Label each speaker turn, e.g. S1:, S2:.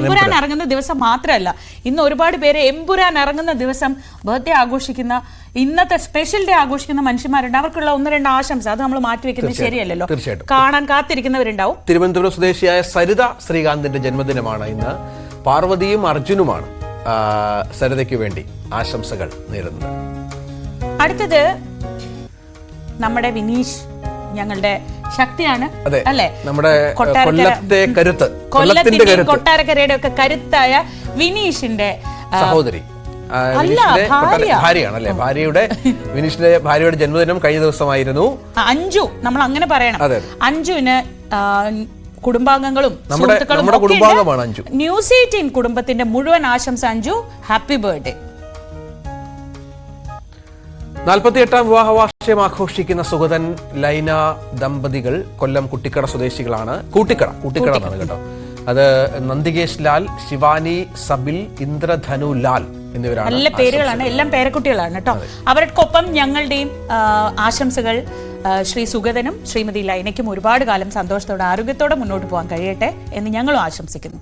S1: എമ്പുരാൻ ഇറങ്ങുന്ന ദിവസം മാത്രമല്ല, ഇന്ന് ഒരുപാട് പേര് എമ്പുരാൻ ഇറങ്ങുന്ന ദിവസം ബർത്ത്ഡേ ആഘോഷിക്കുന്ന, ഇന്നത്തെ സ്പെഷ്യൽ ഡേ ആഘോഷിക്കുന്ന മനുഷ്യന്മാരുണ്ട്. അവർക്കുള്ള 1-2 ആശംസ അത് നമ്മൾ മാറ്റിവെക്കുന്നത് ശരിയല്ലല്ലോ. കാണാൻ കാത്തിരിക്കുന്നവരുണ്ടാവും.
S2: തിരുവനന്തപുരം സ്വദേശിയായ സരിത ശ്രീകാന്തിന്റെ ജന്മദിനമാണ് ഇന്ന്. പാർവതിയും അർജുനുമാണ് സരിതയ്ക്ക് വേണ്ടി ആശംസകൾ നേരുന്നത്.
S1: അടുത്തത് നമ്മുടെ വിനീഷ്, ഞങ്ങളുടെ ശക്തിയാണ് അല്ലെ,
S2: നമ്മുടെ കൊല്ലത്തെ കരുത്ത്,
S1: കൊട്ടാരക്കരയുടെ ഒക്കെ കരുത്തായ വിനീഷിന്റെ
S2: സഹോദരി ഭാര്യയാണ് അല്ലെ. വിനീഷിന്റെ ഭാര്യയുടെ ജന്മദിനം കഴിഞ്ഞ ദിവസമായിരുന്നു.
S1: അഞ്ജു, നമ്മൾ അങ്ങനെ പറയണം. അഞ്ജുവിന് കുടുംബാംഗങ്ങളും
S2: നമ്മുടെ കുടുംബാംഗമാണ് അഞ്ജു.
S1: ന്യൂസ് 18 കുടുംബത്തിന്റെ മുഴുവൻ ആശംസ അഞ്ജു. Happy birthday.
S2: 48ാം വിവാഹ വാർഷികം ആഘോഷിക്കുന്ന സുഗതൻ ലൈന ദമ്പതികൾ കൊല്ലം കുട്ടിക്കട സ്വദേശികളാണ്. കൂട്ടിക്കട എന്നാണ് കേട്ടോ. അത് നന്ദികേശ് ലാൽ, ശിവാനി സബിൽ, ഇന്ദ്രധനു ലാൽ എന്നിവരാണ്.
S1: നല്ല പേരുകളാണ്, എല്ലാം പേരക്കുട്ടികളാണ് കേട്ടോ. അവർക്കൊപ്പം ഞങ്ങളുടെയും ആശംസകൾ ശ്രീ സുഗതനും ശ്രീമതി ലൈനയ്ക്കും ഒരുപാട് കാലം സന്തോഷത്തോടെ ആരോഗ്യത്തോടെ മുന്നോട്ട് പോകാൻ കഴിയട്ടെ എന്ന് ഞങ്ങളും ആശംസിക്കുന്നു.